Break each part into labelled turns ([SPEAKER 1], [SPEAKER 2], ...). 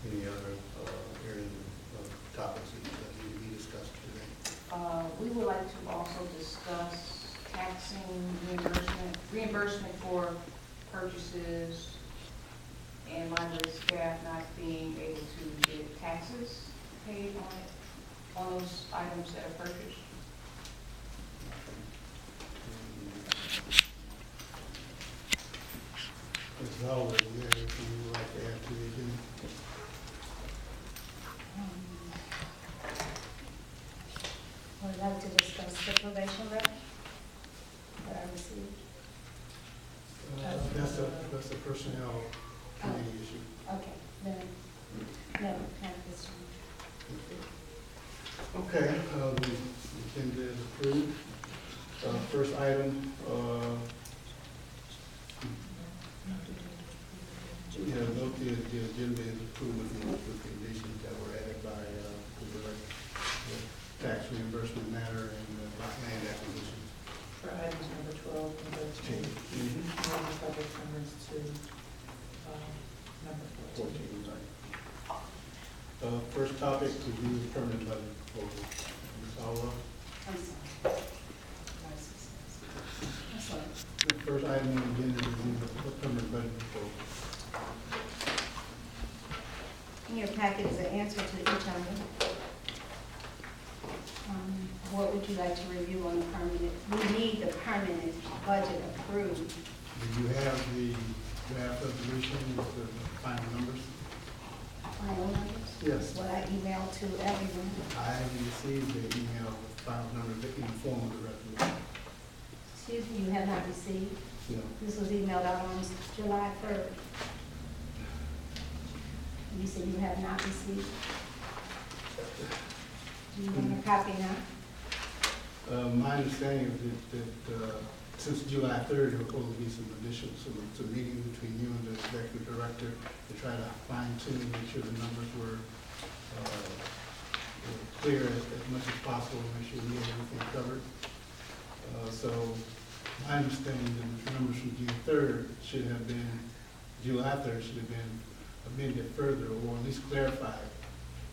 [SPEAKER 1] any other areas of topics that need to be discussed today?
[SPEAKER 2] We would like to also discuss taxing reimbursement for purchases and library staff not being able to get taxes paid on those items that are purchased.
[SPEAKER 1] Ms. Howard, is there anything you would like to add to the agenda?
[SPEAKER 3] I would like to discuss the probation rep that I received.
[SPEAKER 1] That's a personnel committee issue.
[SPEAKER 3] Okay, then, no, not this one.
[SPEAKER 1] Okay, the agenda is approved. First item, note the agenda is approved with the conditions that were added by the director. The tax reimbursement matter and land acquisition.
[SPEAKER 4] For items number 12 and 13, subject numbers to number 14.
[SPEAKER 1] 14, right. First topic, review the permanent budget proposal. Ms. Howell.
[SPEAKER 3] I'm sorry. I'm sorry.
[SPEAKER 1] The first item on the agenda is review the permanent budget proposal.
[SPEAKER 3] In your packet is an answer to each of them. What would you like to review on the permanent? We need the permanent budget approved.
[SPEAKER 1] Do you have the draft resolution with the final numbers?
[SPEAKER 3] Final numbers?
[SPEAKER 1] Yes.
[SPEAKER 3] What I emailed to everyone.
[SPEAKER 1] I received the email with final numbers in the form of the resolution.
[SPEAKER 3] Excuse me, you have not received?
[SPEAKER 1] No.
[SPEAKER 3] This was emailed out on July 3rd. You said you have not received. Do you want a copy now?
[SPEAKER 1] My understanding is that since July 3rd, there will supposed to be some meeting between you and the executive director to try to fine tune, make sure the numbers were clear as much as possible, make sure we had everything covered. So my understanding that the numbers from July 3rd should have been amended further, or at least clarified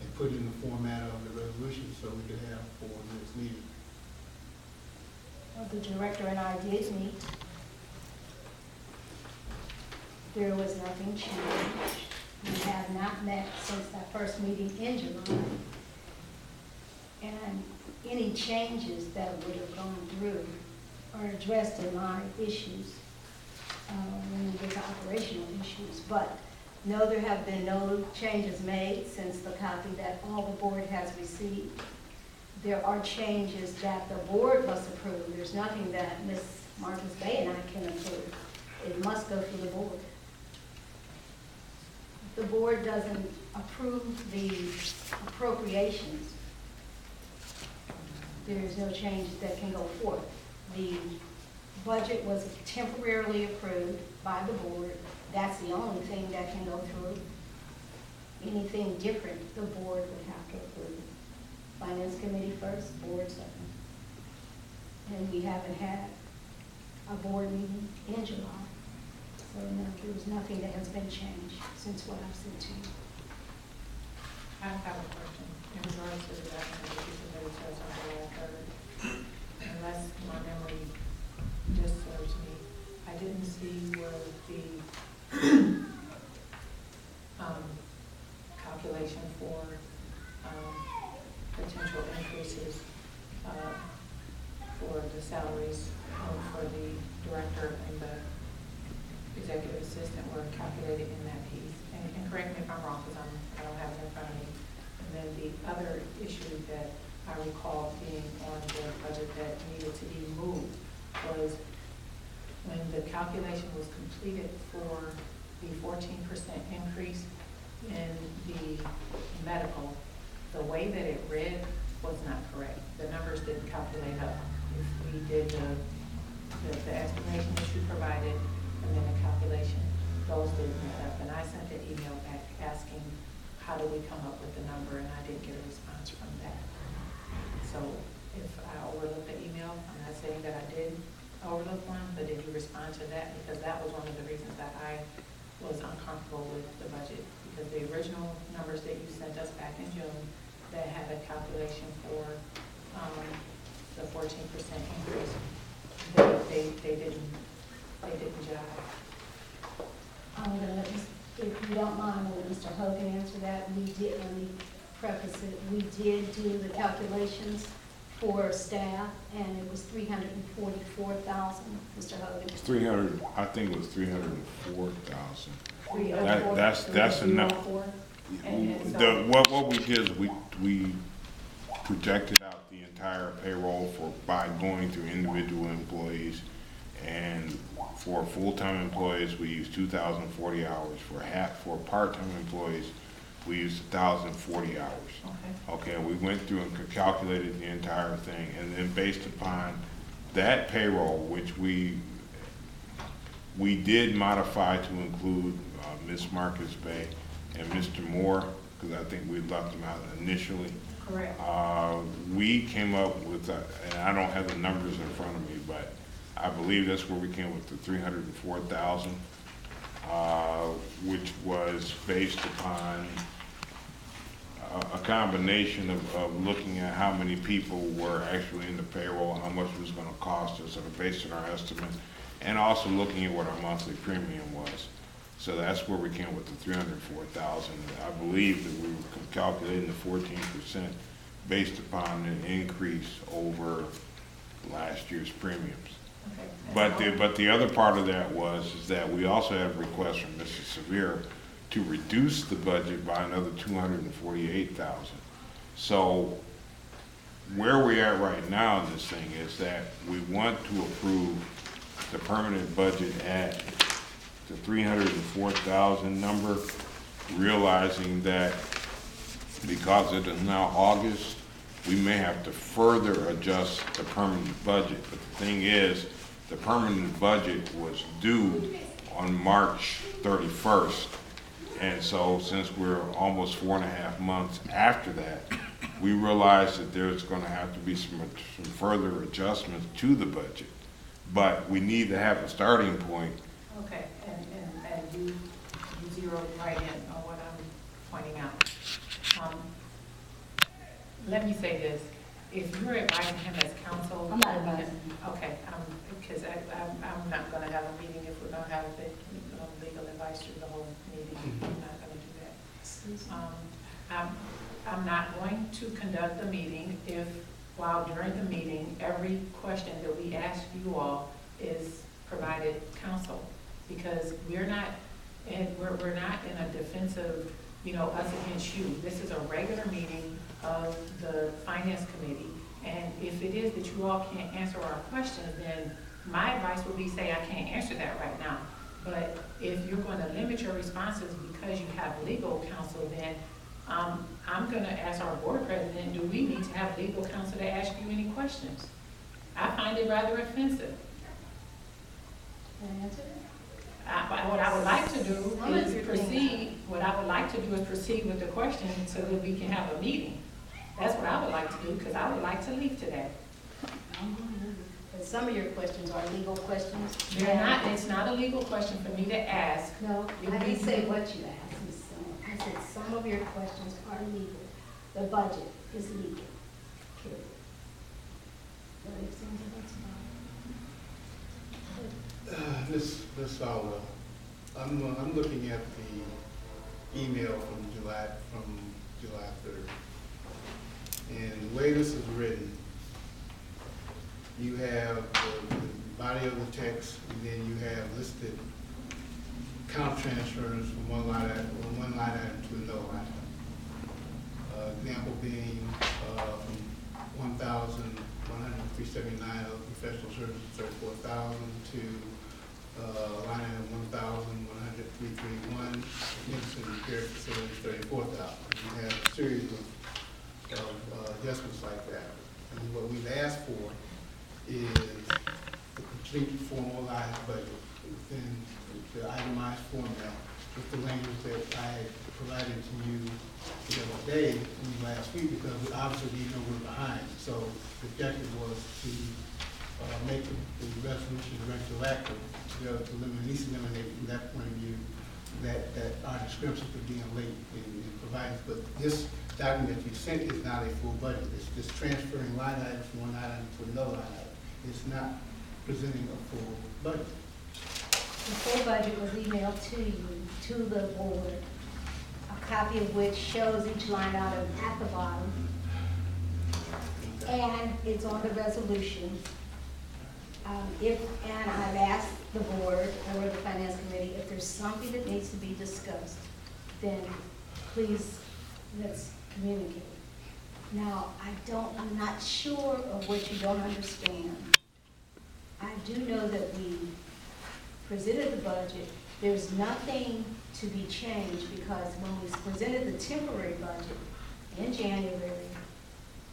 [SPEAKER 1] and put in the format of the resolution so we could have for the next meeting.
[SPEAKER 3] Well, the director and I did meet. There was nothing changed. We have not met since that first meeting in July. And any changes that would have gone through are addressed in my issues when we get to operational issues. But no, there have been no changes made since the copy that all the board has received. There are changes that the board must approve. There's nothing that Ms. Marcus Bay and I can approve. It must go through the board. If the board doesn't approve the appropriations, there is no change that can go forth. The budget was temporarily approved by the board. That's the only thing that can go through. Anything different, the board would have to approve. Finance committee first, board second. And we haven't had a board meeting in July. So no, there was nothing that has been changed since what I've sent to you.
[SPEAKER 4] I have a question in regards to the document that you submitted to us on July 3rd. Unless my memory just serves me, I didn't see where the calculation for potential increases for the salaries for the director and the executive assistant were calculated in that piece. And correct me if I'm wrong, because I don't have it in front of me. And then the other issue that I recall being on the budget that needed to be moved was when the calculation was completed for the 14% increase in the medical, the way that it read was not correct. The numbers didn't calculate up. If we did the explanation that you provided and then the calculation, those didn't add up. And I sent an email back asking, how do we come up with the number? And I didn't get a response from that. So if I overlooked the email, I'm not saying that I did overlook one, but did you respond to that? Because that was one of the reasons that I was uncomfortable with the budget, because the original numbers that you sent us back in June that had a calculation for, the 14% increase, they didn't jive.
[SPEAKER 3] I'm gonna let if you don't mind, I'll let Mr. Hogan answer that. We did, let me preface it, we did do the calculations for staff, and it was 344,000, Mr. Hogan.
[SPEAKER 5] 300, I think it was 304,000.
[SPEAKER 4] 304,
[SPEAKER 5] That's enough.
[SPEAKER 4] 304. And so-
[SPEAKER 5] What we did is we projected out the entire payroll by going through individual employees, and for full-time employees, we used 2,040 hours. For part-time employees, we used 1,040 hours. Okay, we went through and calculated the entire thing, and then based upon that payroll, which we did modify to include Ms. Marcus Bay and Mr. Moore, because I think we left them out initially.
[SPEAKER 4] Correct.
[SPEAKER 5] We came up with, and I don't have the numbers in front of me, but I believe that's where we came with the 304,000, which was based upon a combination of looking at how many people were actually in the payroll, how much it was going to cost us, based on our estimate, and also looking at what our monthly premium was. So that's where we came with the 304,000. I believe that we were calculating the 14% based upon an increase over last year's premiums.
[SPEAKER 4] Okay.
[SPEAKER 5] But the other part of that is that we also had a request from Mrs. Severe to reduce the budget by another 248,000. So where we're at right now in this thing is that we want to approve the permanent budget at the 304,000 number, realizing that because it is now August, we may have to further adjust the permanent budget. But the thing is, the permanent budget was due on March 31st. And so since we're almost 4.5 months after that, we realize that there's going to have to be some further adjustments to the budget. But we need to have a starting point.
[SPEAKER 4] Okay, and you zeroed right in on what I'm pointing out. Let me say this, if you're advising him as counsel.
[SPEAKER 3] I'm not advising.
[SPEAKER 4] Okay, because I'm not gonna have a meeting if we're gonna have the legal advice through the whole meeting. I'm not gonna do that. I'm not going to conduct the meeting if, while during the meeting, every question that we ask you all is provided counsel, because we're not in a defensive, us against you. This is a regular meeting of the finance committee, and if it is that you all can't answer our questions, then my advice would be say, I can't answer that right now. But if you're going to limit your responses because you have legal counsel, then I'm going to ask our board president, do we need to have legal counsel to ask you any questions? I find it rather offensive.
[SPEAKER 3] Can I answer it?
[SPEAKER 4] What I would like to do is proceed, with the question so that we can have a meeting. That's what I would like to do, because I would like to leave today.
[SPEAKER 3] But some of your questions are legal questions.
[SPEAKER 4] They're not, it's not a legal question for me to ask.
[SPEAKER 3] No, I didn't say what you asked. I said some of your questions are legal. The budget is legal. Period. That makes sense, that's fine.
[SPEAKER 1] Ms. Fowler, I'm looking at the email from July 3rd. And the way this is written, you have the body of the text, and then you have listed account transfers from one line item to another line item. Example being from 1,103.79 of professional services, 34,000 to line item 1,103.31, emergency repair facilities, 34,000. You have a series of adjustments like that. And what we've asked for is the complete formalized budget within the itemized format with the language that I provided to you the other day, last week, because we obviously know we're behind. So the objective was to make the resolution retroactive, to be able to at least eliminate from that point of view that are discrepancies for being late in providing, but this document that you sent is not a full budget. It's just transferring line items from one item to another line item. It's not presenting a full budget.
[SPEAKER 3] The full budget was emailed to you, to the board, a copy of which shows each line item at the bottom. And it's on the resolution. And I've asked the board or the finance committee, if there's something that needs to be discussed, then please, let's communicate. Now, I'm not sure of what you don't understand. I do know that we presented the budget. There's nothing to be changed because when we presented the temporary budget in January,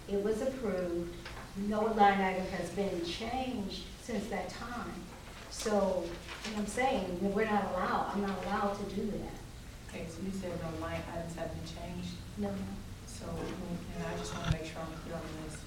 [SPEAKER 3] it was approved. No line item has been changed since that time. So, and I'm saying, I'm not allowed to do that.
[SPEAKER 4] Okay, so you said no line items have been changed,
[SPEAKER 3] No,
[SPEAKER 4] so, and I just want to make sure I'm clear on this.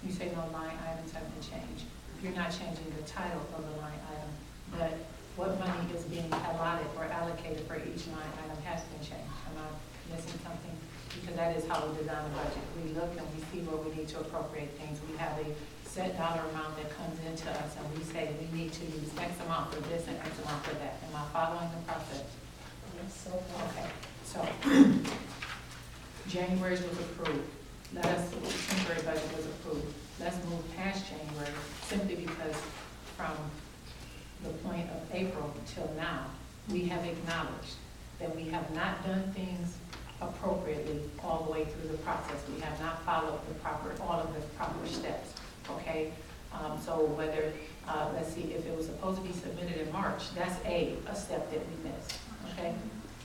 [SPEAKER 4] You say no line items have been changed. You're not changing the title of the line item, but what money is being allotted or allocated for each line item has been changed. Am I missing something? Because that is how we design the budget. We look and we see where we need to appropriate things. We have a set dollar amount that comes into us, and we say we need to use X amount for this and X amount for that. Am I following the process?
[SPEAKER 3] yes, so far.
[SPEAKER 4] Okay, so January's was approved. Temporary budget was approved. Let's move past January simply because from the point of April till now, we have acknowledged that we have not done things appropriately all the way through the process. We have not followed all of the proper steps, okay? So whether, let's see, if it was supposed to be submitted in March, that's a step that we missed, okay?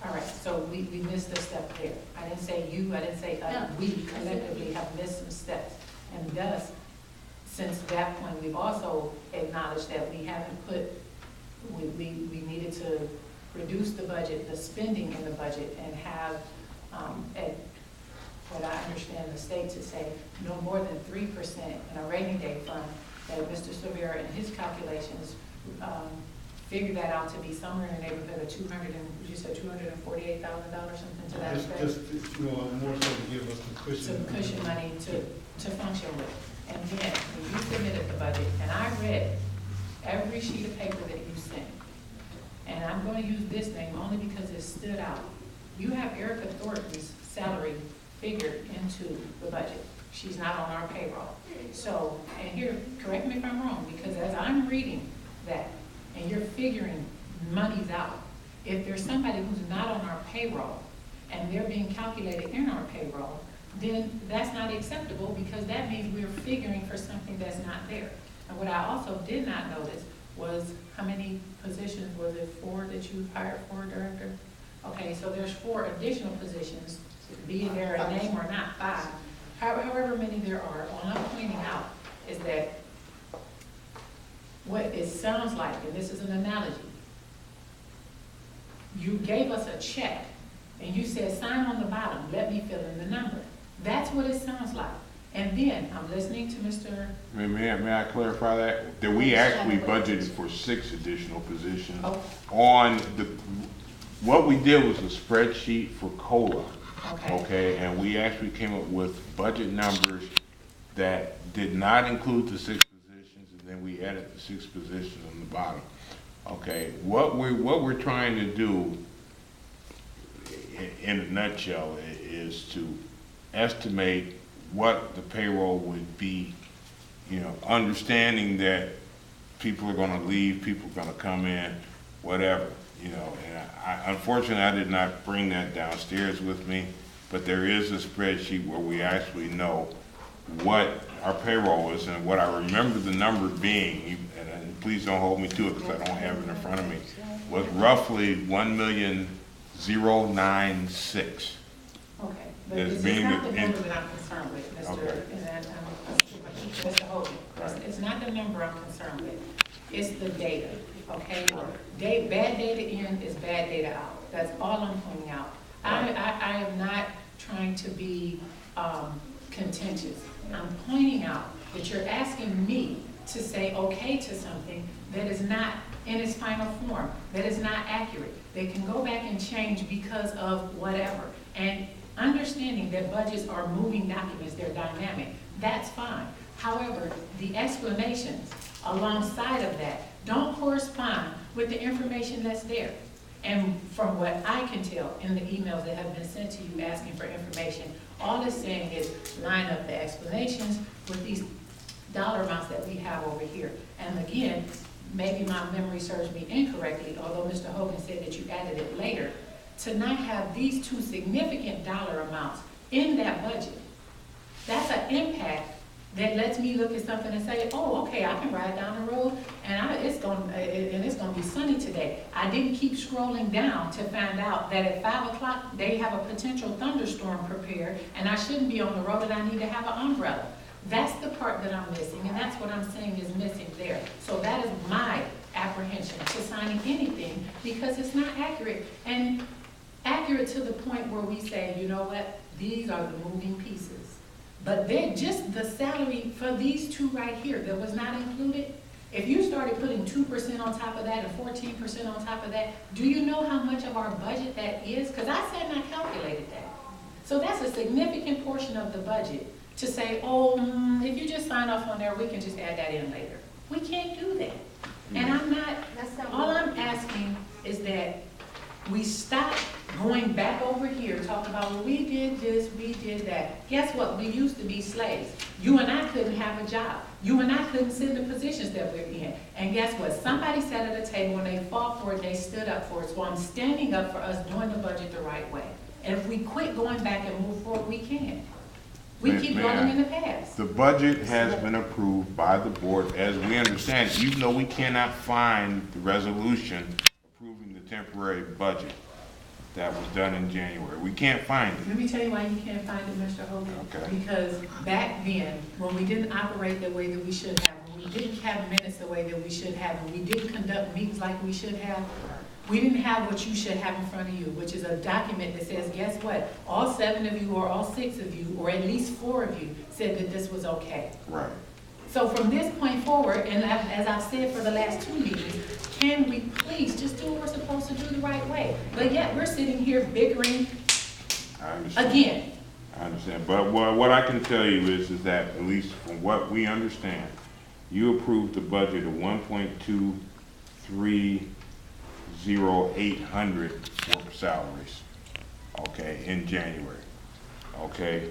[SPEAKER 4] All right, so we missed a step there. I didn't say you, I didn't say us.
[SPEAKER 3] No.
[SPEAKER 4] We collectively have missed some steps. And thus, since that point, we've also acknowledged that we haven't we needed to reduce the budget, the spending in the budget, and have, what I understand the state to say, no more than 3% in a rainy day fund, that Mr. Severe in his calculations figured that out to be somewhere in the neighborhood of $248,000, something to that effect.
[SPEAKER 1] Just, more so to give us
[SPEAKER 4] Some cushion money to function with. And then, when you submitted the budget, and I read every sheet of paper that you sent, and I'm going to use this name only because it stood out. You have Erica Thornton's salary figured into the budget. She's not on our payroll. So, and here, correct me if I'm wrong, because as I'm reading that, and you're figuring monies out, if there's somebody who's not on our payroll, and they're being calculated in our payroll, then that's not acceptable, because that means we're figuring for something that's not there. And what I also did not notice was how many positions, was it 4 that you hired for, Director? Okay, so there's 4 additional positions, be there a name or not, 5. However many there are, all I'm pointing out is that what it sounds like, and this is an analogy, you gave us a check, and you said, sign on the bottom, let me fill in the number. That's what it sounds like. And then, I'm listening to Mr.
[SPEAKER 5] May I clarify that? That we actually budgeted for 6 additional positions.
[SPEAKER 4] Oh.
[SPEAKER 5] What we did was a spreadsheet for COLA.
[SPEAKER 4] Okay.
[SPEAKER 5] And we actually came up with budget numbers that did not include the 6 positions, and then we added the 6 positions on the bottom. Okay, what we're trying to do in a nutshell is to estimate what the payroll would be, understanding that people are gonna leave, people are gonna come in, whatever, and unfortunately, I did not bring that downstairs with me, but there is a spreadsheet where we actually know what our payroll is, and what I remember the number being, and please don't hold me to it because I don't have it in front of me, was roughly 1,096,000.
[SPEAKER 4] Okay, but
[SPEAKER 5] It's
[SPEAKER 4] it's
[SPEAKER 5] being
[SPEAKER 4] not the
[SPEAKER 5] in-
[SPEAKER 4] number that I'm concerned with, Mr.
[SPEAKER 5] Okay.
[SPEAKER 4] Mr. Hogan.
[SPEAKER 5] Right.
[SPEAKER 4] It's not the number I'm concerned with. It's the data, okay? Bad data in is bad data out. That's all I'm pointing out. I am not trying to be contentious. I'm pointing out that you're asking me to say okay to something that is not in its final form, that is not accurate. They can go back and change because of whatever. And understanding that budgets are moving documents, they're dynamic, that's fine. However, the explanations alongside of that don't correspond with the information that's there. And from what I can tell in the emails that have been sent to you asking for information, all it's saying is line up the explanations with these dollar amounts that we have over here. And again, maybe my memory serves me incorrectly, although Mr. Hogan said that you added it later, to not have these two significant dollar amounts in that budget. That's an impact that lets me look at something and say, oh, okay, I can ride down the road and it's gonna be sunny today. I didn't keep scrolling down to find out that at 5 o'clock they have a potential thunderstorm prepared and I shouldn't be on the road and I need to have an umbrella. That's the part that I'm missing, and that's what I'm saying is missing there. So that is my apprehension to signing anything, because it's not accurate. And accurate to the point where we say, you know what, these are the moving pieces. But they're just the salary for these two right here that was not included. If you started putting 2% on top of that and 14% on top of that, do you know how much of our budget that is? Because I sat and I calculated that. So that's a significant portion of the budget to say, oh, if you just sign off on there, we can just add that in later. We can't do that. And I'm not, all I'm asking is that we stop going back over here, talking about, well, we did this, we did that. Guess what? We used to be slaves. You and I couldn't have a job. You and I couldn't sit in the positions that we're in. And guess what? Somebody sat at a table and they fought for it, they stood up for it. So I'm standing up for us doing the budget the right way. And if we quit going back and move forward, we can. We keep running in the past.
[SPEAKER 5] The budget has been approved by the board as we understand it, even though we cannot find the resolution approving the temporary budget that was done in January. We can't find it.
[SPEAKER 4] Let me tell you why you can't find it, Mr. Hogan.
[SPEAKER 5] Okay.
[SPEAKER 4] Because back then, when we didn't operate the way that we should have, when we didn't have minutes the way that we should have, when we didn't conduct meetings like we should have, we didn't have what you should have in front of you, which is a document that says, guess what? All 7 of you, or all 6 of you, or at least 4 of you said that this was okay.
[SPEAKER 5] Right.
[SPEAKER 4] So from this point forward, and as I've said for the last 2 meetings, can we please just do what we're supposed to do the right way? But yet we're sitting here bickering
[SPEAKER 5] I understand.
[SPEAKER 4] again.
[SPEAKER 5] I understand. But what I can tell you is that at least from what we understand, you approved the budget of 1.230,800 for salaries, okay, in January, okay?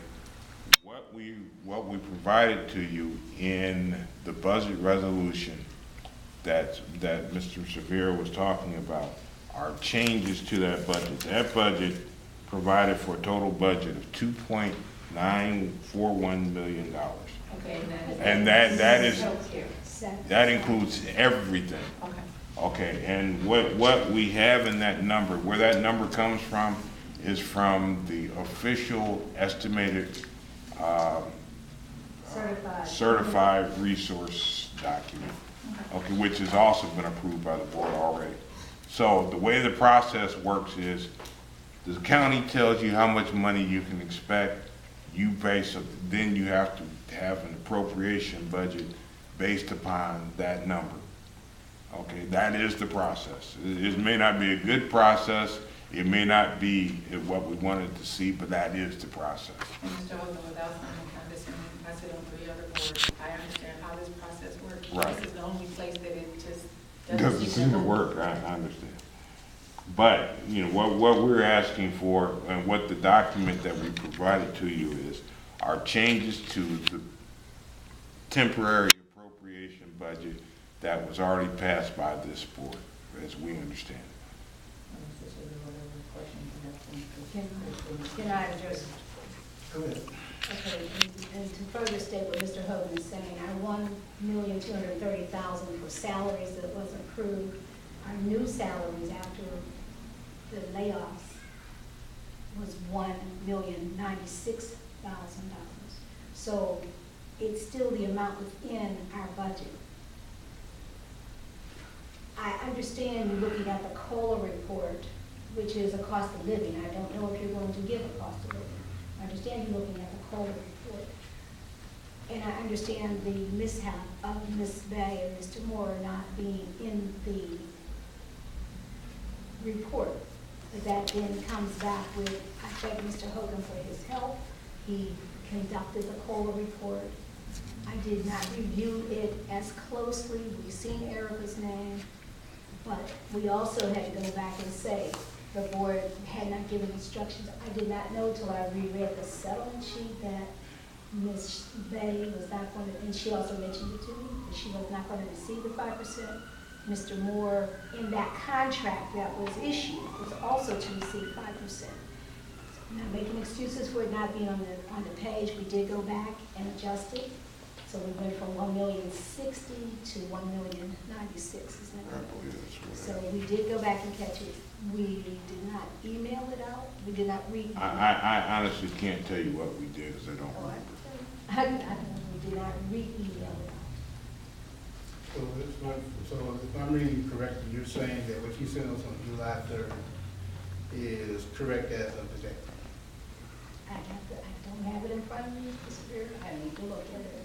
[SPEAKER 5] What we provided to you in the budget resolution that Mr. Severe was talking about are changes to that budget. That budget provided for a total budget of $2.941 million.
[SPEAKER 4] Okay,
[SPEAKER 5] And that includes everything.
[SPEAKER 4] Okay.
[SPEAKER 5] Okay, and what we have in that number, where that number comes from, is from the official estimated certified resource document, okay, which has also been approved by the board already. So the way the process works is the county tells you how much money you can expect. You base it, then you have to have an appropriation budget based upon that number. Okay, that is the process. It may not be a good process. It may not be what we wanted to see, but that is the process.
[SPEAKER 4] And Mr. Hogan, without sounding condescending, I sit on 3 other boards. I understand how this process works.
[SPEAKER 5] Right.
[SPEAKER 4] This is the only place that it just
[SPEAKER 5] Doesn't seem to work, I understand. But, you know, what we're asking for and what the document that we provided to you is are changes to the temporary appropriation budget that was already passed by this board, as we understand it.
[SPEAKER 3] Can I address?
[SPEAKER 1] Go ahead.
[SPEAKER 3] Okay, and to further state what Mr. Hogan is saying, our $1,230,000 for salaries that was approved, our new salaries after the layoffs was $1,096,000. So it's still the amount within our budget. I understand you looking at the COLA report, which is a cost of living. I don't know if you're going to give a cost of living. I understand you looking at the COLA report. And I understand the mishap of Ms. Bay and Mr. Moore not being in the report. But that then comes back with, I thank Mr. Hogan for his help. He conducted the COLA report. I did not review it as closely. We've seen Erica's name, but we also had to go back and say the board had not given instructions. I did not know till I reread the settlement sheet that Ms. Bay was not going to, and she also mentioned it to me, that she was not going to receive the 5%. Mr. Moore, in that contract that was issued, was also to receive 5%. I'm not making excuses for it not being on the page. We did go back and adjust it. So we went from 1,060,000 to 1,096,000, isn't
[SPEAKER 5] I
[SPEAKER 3] it?
[SPEAKER 5] believe that's
[SPEAKER 3] So
[SPEAKER 5] what I-
[SPEAKER 3] we did go back and catch it. We did not email it out. We did not read.
[SPEAKER 5] I honestly can't tell you what we did, because I don't
[SPEAKER 3] Oh,
[SPEAKER 5] remember.
[SPEAKER 3] we did not re-email it out.
[SPEAKER 1] So if I'm reading you correctly, you're saying that what you sent us on July 3rd is correct as of today?
[SPEAKER 3] I don't have it in front of me, Mr. Beard. I need to look at it.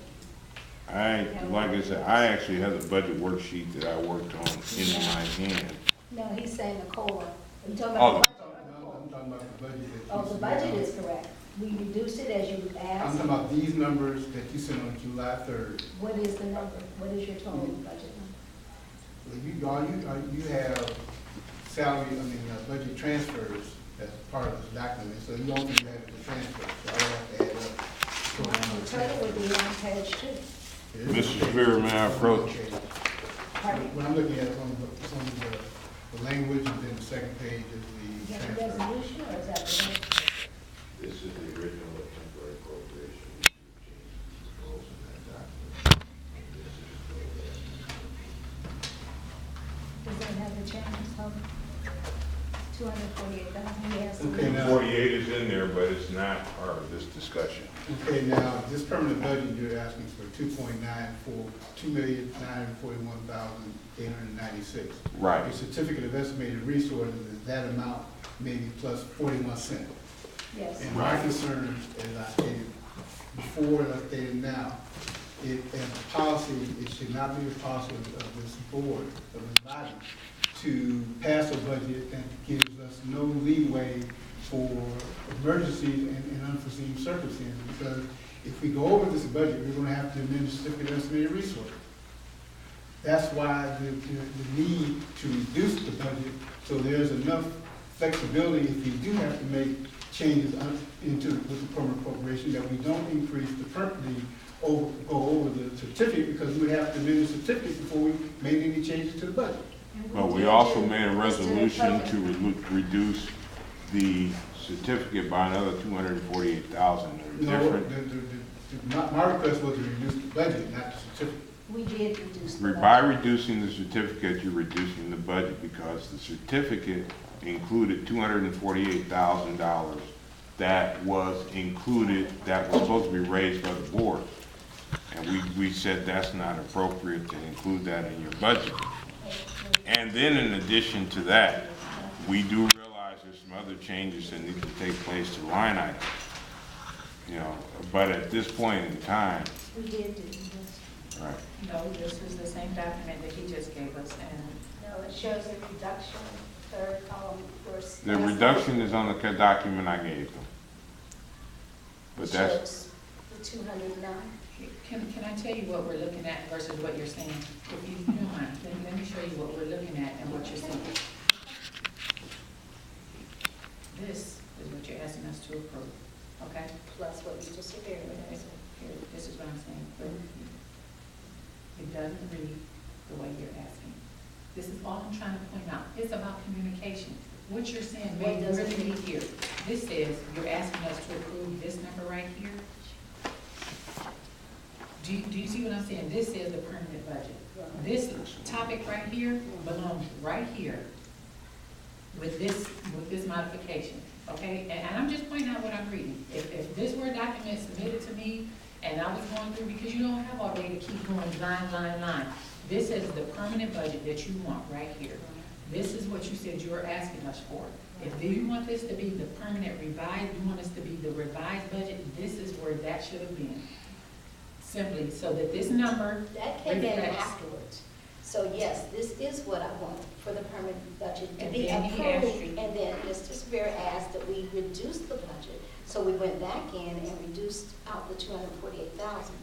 [SPEAKER 5] Like I said, I actually have the budget worksheet that I worked on in my hand.
[SPEAKER 3] No, he's saying the COLA. Are you talking
[SPEAKER 5] Oh,
[SPEAKER 3] about the budget or the
[SPEAKER 1] No,
[SPEAKER 3] COLA?
[SPEAKER 1] I'm talking about the budget that you
[SPEAKER 3] Oh, the
[SPEAKER 1] sent
[SPEAKER 3] budget
[SPEAKER 1] out.
[SPEAKER 3] is correct. We reduced it as you
[SPEAKER 1] I'm
[SPEAKER 3] asked.
[SPEAKER 1] talking about these numbers that you sent on July 3rd.
[SPEAKER 3] What is the number? What is your total budget number?
[SPEAKER 1] You have budget transfers as part of this document, so you don't think that the transfer, so I would have to add up.
[SPEAKER 3] The total would be on page 2.
[SPEAKER 5] Mrs. Vera, may I approach?
[SPEAKER 3] Pardon?
[SPEAKER 1] What I'm looking at is on the language, and then the second page is
[SPEAKER 3] Is
[SPEAKER 1] the
[SPEAKER 3] that the
[SPEAKER 1] transfer.
[SPEAKER 3] resolution or is that the?
[SPEAKER 5] This is the original temporary appropriation.
[SPEAKER 3] Does that have the changes, Hope? 248,000, yes.
[SPEAKER 1] Okay, now,
[SPEAKER 5] 48 is in there, but it's not part of this discussion.
[SPEAKER 1] okay, now, this permanent budget, you're asking for 2,941,896.
[SPEAKER 5] Right.
[SPEAKER 1] Your certificate of estimated resources is that amount, maybe plus 41 cents.
[SPEAKER 3] Yes.
[SPEAKER 1] And my concern, as I stated before and I stated now, as a policy, it should not be the policy of this board, of this body, to pass a budget that gives us no leeway for emergencies and unforeseen circumstances. Because if we go over this budget, we're gonna have to amend the certificate of estimated resources. That's why the need to reduce the budget, so there's enough flexibility if you do have to make changes with the permanent appropriation, that we don't increase go over the certificate, because we would have to amend the certificate before we made any changes to the budget.
[SPEAKER 5] But we also made a resolution to reduce the certificate by another 248,000. They're
[SPEAKER 1] No,
[SPEAKER 5] different.
[SPEAKER 1] my request was to reduce the budget, not the certificate.
[SPEAKER 3] We did reduce the
[SPEAKER 5] By
[SPEAKER 3] budget.
[SPEAKER 5] reducing the certificate, you're reducing the budget, because the certificate included $248,000 that was supposed to be raised by the board. And we said that's not appropriate to include that in your budget. And then in addition to that, we do realize there's some other changes that need to take place to line items. But at this point in time,
[SPEAKER 3] We did do this.
[SPEAKER 5] right,
[SPEAKER 4] No, this is the same document that he just gave us, and
[SPEAKER 3] No, it shows a reduction, third column, first.
[SPEAKER 5] the reduction is on the document I gave them. But that's,
[SPEAKER 3] Shows the 209.
[SPEAKER 4] can I tell you what we're looking at versus what you're saying? If you don't mind, let me show you what we're looking at and what you're saying. This is what you're asking us to approve, okay?
[SPEAKER 3] Plus what you just compared
[SPEAKER 4] Here,
[SPEAKER 3] with.
[SPEAKER 4] this is what I'm saying. It doesn't read the way you're asking. This is all I'm trying to point out. It's about communication. What you're saying
[SPEAKER 3] What
[SPEAKER 4] may
[SPEAKER 3] does it
[SPEAKER 4] really
[SPEAKER 3] mean?
[SPEAKER 4] be here. This says, you're asking us to approve this number right here. Do you see what I'm saying? This is the permanent budget. This topic right here belongs right here with this modification, okay? And I'm just pointing out what I'm reading. If this were a document submitted to me and I was going through, because you don't have all day to keep going line. This is the permanent budget that you want right here. This is what you said you were asking us for. If you want this to be the permanent revised, you want us to be the revised budget, this is where that should have been. simply so that this number
[SPEAKER 3] That came in
[SPEAKER 4] reflects.
[SPEAKER 3] afterwards. So yes, this is what I want for the permanent budget to
[SPEAKER 4] And
[SPEAKER 3] be
[SPEAKER 4] then he asked
[SPEAKER 3] approved.
[SPEAKER 4] you-
[SPEAKER 3] And then Mr. Severe asked that we reduce the budget. So we went back in and reduced out the 248,000.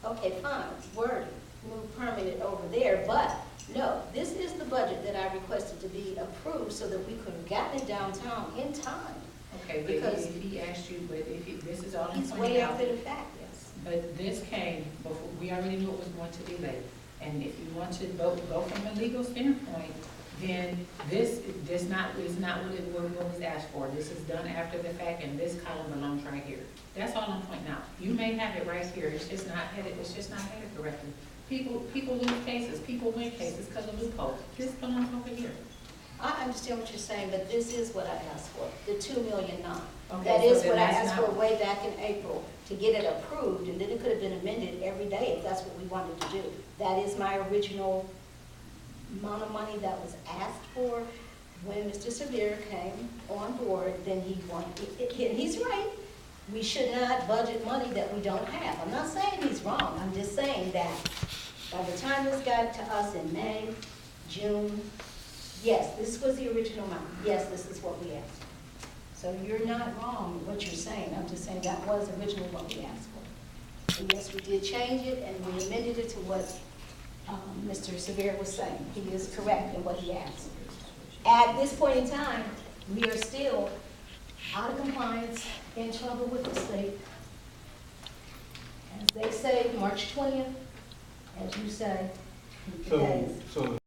[SPEAKER 3] Okay, fine, wording, move permanent over there, but no, this is the budget that I requested to be approved so that we could have gotten it downtown in time.
[SPEAKER 4] Okay, but
[SPEAKER 3] Because-
[SPEAKER 4] if he asked you, but if he, this is all I'm
[SPEAKER 3] He's
[SPEAKER 4] pointing
[SPEAKER 3] way
[SPEAKER 4] out.
[SPEAKER 3] after the fact, yes.
[SPEAKER 4] But this came before, we already knew it was going to be late. And if you want to go from a legal standpoint, then this is not what was asked for. This is done after the fact, and this column belongs right here. That's all I'm pointing out. You may have it right here, it's just not headed correctly. People lose cases, people win cases because of loopholes. This belongs over here.
[SPEAKER 3] I understand what you're saying, but this is what I asked for, the 2,000,009.
[SPEAKER 4] Okay,
[SPEAKER 3] That
[SPEAKER 4] so
[SPEAKER 3] is
[SPEAKER 4] then
[SPEAKER 3] what I
[SPEAKER 4] that's
[SPEAKER 3] asked
[SPEAKER 4] not-
[SPEAKER 3] for way back in April, to get it approved, and then it could have been amended every day if that's what we wanted to do. That is my original amount of money that was asked for. When Mr. Severe came on board, then he wanted, and he's right, we should not budget money that we don't have. I'm not saying he's wrong, I'm just saying that by the time this got to us in May, June, yes, this was the original amount. Yes, this is what we asked. So you're not wrong in what you're saying. I'm just saying that was originally what we asked for. And yes, we did change it and we amended it to what Mr. Severe was saying. He is correct in what he asked. At this point in time, we are still out of compliance, in trouble with the state. As they say, March 20th, as you say, the days.
[SPEAKER 1] So